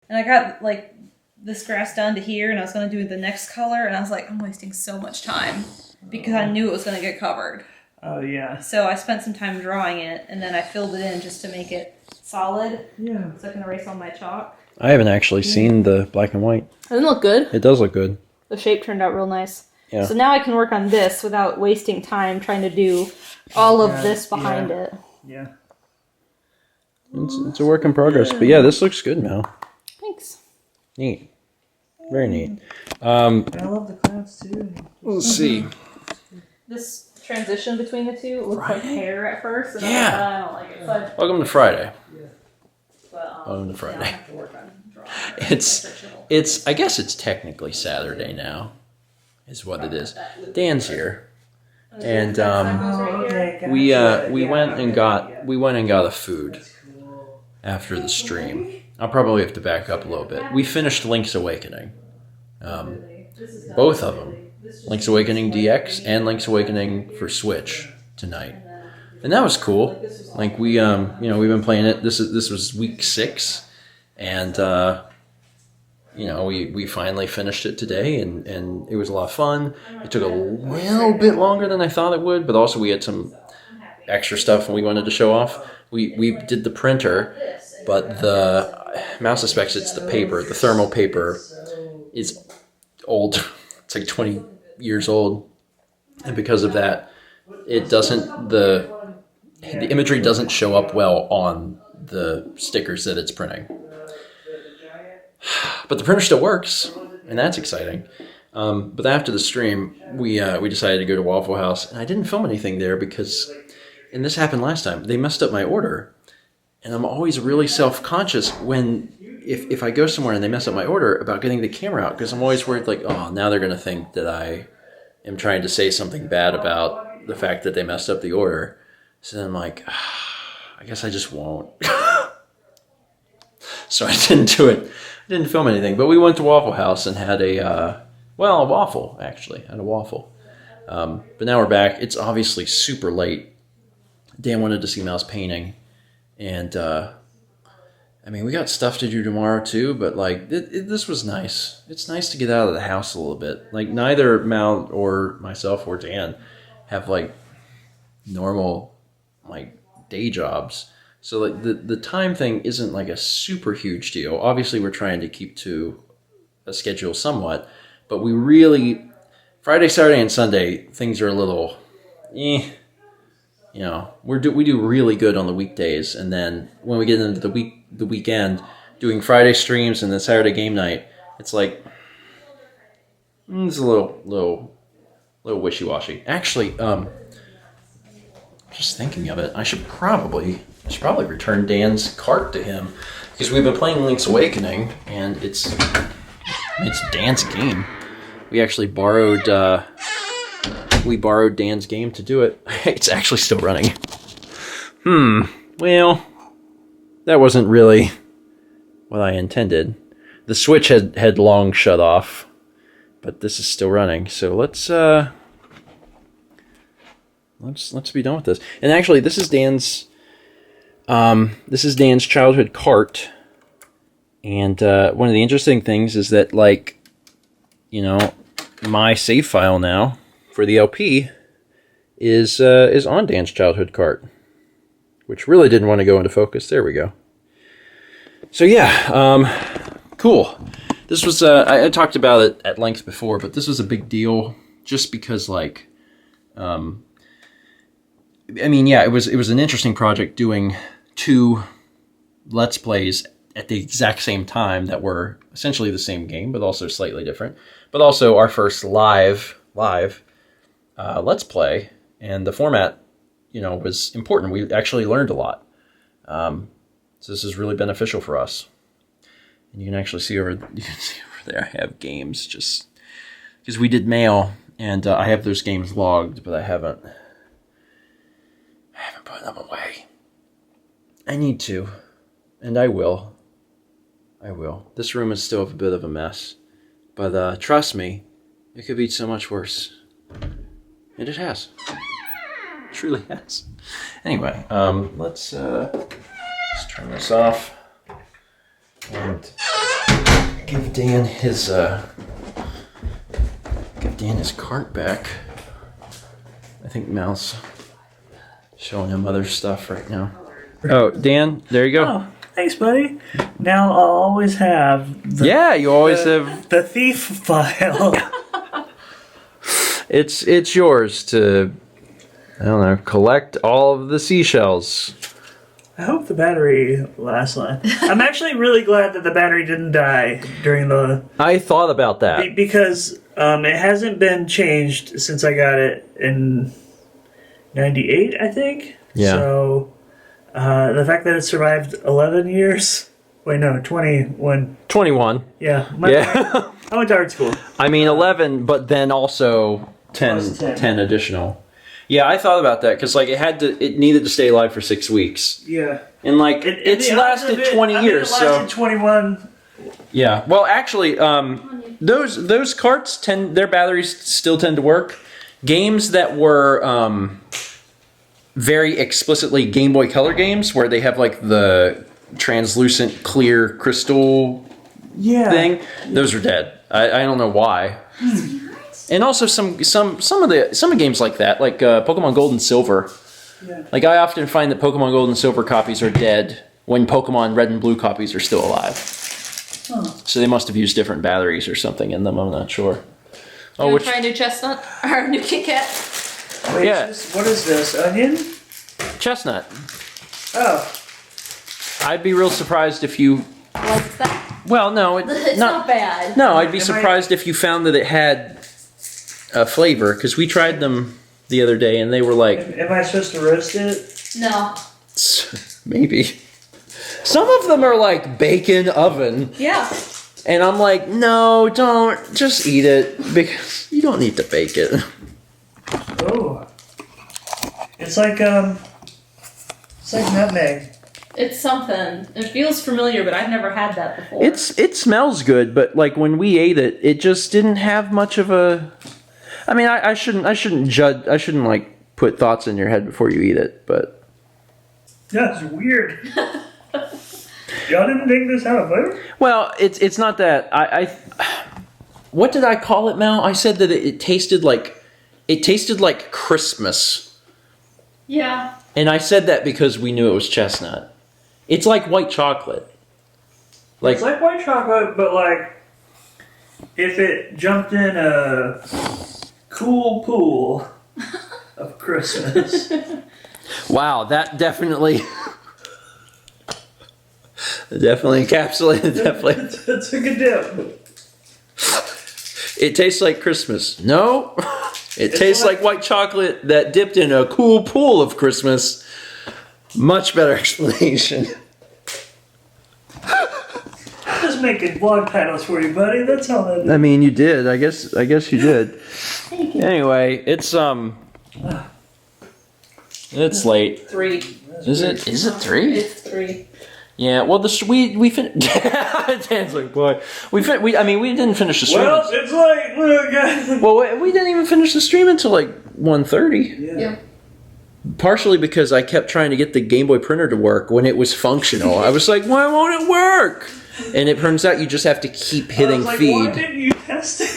And I got like this grass down to here, and I was going to do the next color, and I was like, I'm wasting so much time because I knew it was going to get covered. Oh, yeah. So I spent some time drawing it, and then I filled it in just to make it solid. Yeah. So I can erase all my chalk. I haven't actually seen the black and white. Doesn't it look good? It does look good. The shape turned out real nice. Yeah. So now I can work on this without wasting time trying to do all of this behind it. Yeah. It's a work in progress. But yeah, this looks good, Mel. Thanks. Neat. Very neat. I love the clouds too. Let's see. This transition between the two looks like hair at first. And Yeah. I don't like it. So Welcome to Friday. Welcome to Friday. I have to work on drawing. It's. I guess it's technically Saturday now, is what it is. Dan's here, and we went and got a food after the stream. I'll probably have to back up a little bit. We finished Link's Awakening, both of them, Link's Awakening DX and Link's Awakening for Switch tonight, and that was cool. Like we we've been playing it. This was week 6, and we finally finished it today, and it was a lot of fun. It took a little bit longer than I thought it would, but also we had some extra stuff and we wanted to show off. We did the printer, but the Mal suspects it's the paper. The thermal paper is old. It's like 20 years old, and because of that, it doesn't the imagery doesn't show up well on the stickers that it's printing. But the printer still works, and that's exciting. But after the stream, we decided to go to Waffle House, and I didn't film anything there because, and this happened last time, they messed up my order. And I'm always really self-conscious when, if I go somewhere and they mess up my order, about getting the camera out, because I'm always worried, like, oh, now they're going to think that I am trying to say something bad about the fact that they messed up the order. So then I'm like, I guess I just won't. So I didn't do it. I didn't film anything, but we went to Waffle House and had a waffle, actually. Had a waffle. But now we're back. It's obviously super late. Dan wanted to see Mal's painting. And, we got stuff to do tomorrow too, but like, this was nice. It's nice to get out of the house a little bit. Like, neither Mal or myself or Dan have like normal, like, day jobs. So like the time thing isn't like a super huge deal. Obviously we're trying to keep to a schedule somewhat, but we really, Friday, Saturday, and Sunday, things are a little, we do really good on the weekdays, and then when we get into the weekend, doing Friday streams and then Saturday game night, it's like it's a little wishy-washy. Actually, just thinking of it, I should probably return Dan's cart to him, because we've been playing Link's Awakening, and it's Dan's game. We actually borrowed Dan's game to do it. It's actually still running. Well, that wasn't really what I intended. The switch had long shut off, but this is still running. So let's be done with this. And actually, this is Dan's childhood cart. And one of the interesting things is that, like, my save file now for the LP is on Dan's childhood cart, which really didn't want to go into focus. There we go. So yeah, cool. This was I talked about it at length before, but this was a big deal just because, like, it was an interesting project doing 2 Let's Plays at the exact same time that were essentially the same game, but also slightly different. But also our first live Let's Play, and the format, was important. We actually learned a lot. So this is really beneficial for us. And you can actually see over there, I have games, just because we did mail, and I have those games logged, but I haven't put them away. I need to, and I will. This room is still a bit of a mess, but trust me, it could be so much worse. And it has. It truly has. Anyway, let's turn this off. And give Dan his cart back. I think Mal's showing him other stuff right now. Oh, Dan, there you go. Oh, thanks, buddy. Now I'll always have the, Yeah, you always have. the thief file. It's yours to, I don't know, collect all of the seashells. I hope the battery lasts long. I'm actually really glad that the battery didn't die during the... I thought about that. Because it hasn't been changed since I got it in 98, I think. Yeah. So the fact that it survived 11 years... Wait, no, 21. 21. Yeah. Yeah. I went to art school. I mean 11, but then also 10 Plus 10. 10 additional. Yeah, I thought about that because like it needed to stay alive for 6 weeks, Yeah. and like it's the odds of lasted it- 20 I mean, years. it lasted So 21. yeah, well, actually, those carts their batteries still tend to work. Games that were very explicitly Game Boy Color games, where they have like the translucent clear crystal Yeah. thing, those are dead. I don't know why. And also some of games like that, like Pokemon Gold and Silver. Yeah. Like I often find that Pokemon Gold and Silver copies are dead when Pokemon Red and Blue copies are still alive. Huh. So they must have used different batteries or something in them. I'm not sure. You want to try a new chestnut? Or a new Kit Kat? Wait, Yeah. what is this? Onion? Chestnut. Oh. I'd be real surprised if you. What's that? Well, no, It's not bad. No, I'd be Am I- surprised if you found that it had a flavor because we tried them the other day and they were like. Am I supposed to roast it? No. Maybe. Some of them are like bacon oven. Yeah. And I'm like, no, don't. Just eat it because you don't need to bake it. Oh. It's like nutmeg. It's something. It feels familiar, but I've never had that before. It smells good, but like when we ate it, it just didn't have much of a. I mean, I shouldn't judge. I shouldn't like put thoughts in your head before you eat it, but. Yeah, it's weird. Y'all didn't think this had a flavor? Well, it's not that I what did I call it, Mal? I said that it tasted like Christmas. Yeah. And I said that because we knew it was chestnut. It's like white chocolate. It's like white chocolate, but like if it jumped in a cool pool of Christmas. Wow, that definitely encapsulated definitely. That's a good dip. It tastes like Christmas. No. It tastes like- like white chocolate that dipped in a cool pool of Christmas. Much better explanation. Just making vlog titles for you, buddy. That's all that is. I mean, you did. I guess you did. Thank you. Anyway, it's late. 3. Is it 3? It's 3. Yeah. Well, we finished. Dan's like, boy, we didn't finish the stream. Well, it's like, look, guys. Well, we didn't even finish the stream until like 1:30. Yeah. Partially because I kept trying to get the Game Boy printer to work when it was functional. I was like, why won't it work? And it turns out you just have to keep hitting I was like, feed. why didn't you test it?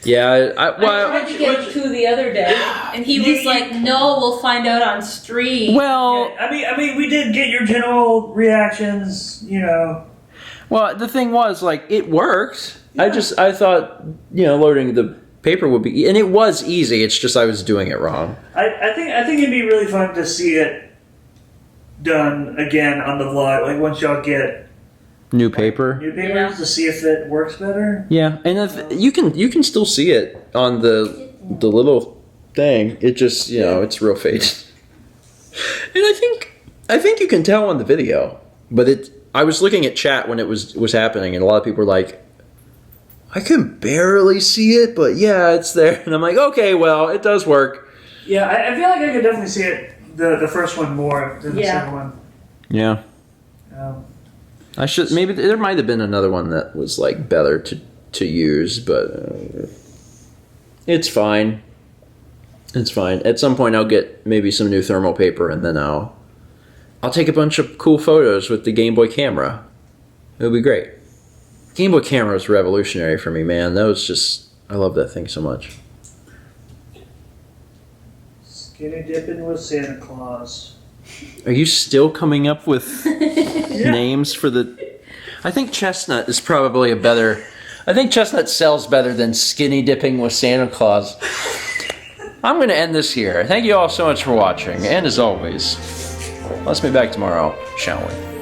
Yeah, I tried to get him to the other day, and he was like, "No, we'll find out on stream." well, I mean, we did get your general reactions, you know. well, the thing was, like, it worked. Yeah. I thought, loading the paper would be, and it was easy. It's just I was doing it wrong. I think it'd be really fun to see it done again on the vlog. Like once y'all get New paper. new papers Yeah. to see if it works better. Yeah, and you can still see it on the little thing. It just it's real faded. And I think you can tell on the video, but I was looking at chat when it was happening, and a lot of people were like, I can barely see it, but yeah, it's there. And I'm like, okay, well, it does work. Yeah, I feel like I could definitely see it the first one more than the Yeah. second one. Yeah. I should maybe there might have been another one that was like better to use, but it's fine. It's fine. At some point, I'll get maybe some new thermal paper, and then I'll take a bunch of cool photos with the Game Boy camera. It'll be great. Game Boy camera was revolutionary for me, man. That was just, I love that thing so much. Skinny dipping with Santa Claus. Are you still coming up with names for the... I think Chestnut is probably a better... I think Chestnut sells better than Skinny Dipping with Santa Claus. I'm going to end this here. Thank you all so much for watching. And as always, let's be back tomorrow, shall we?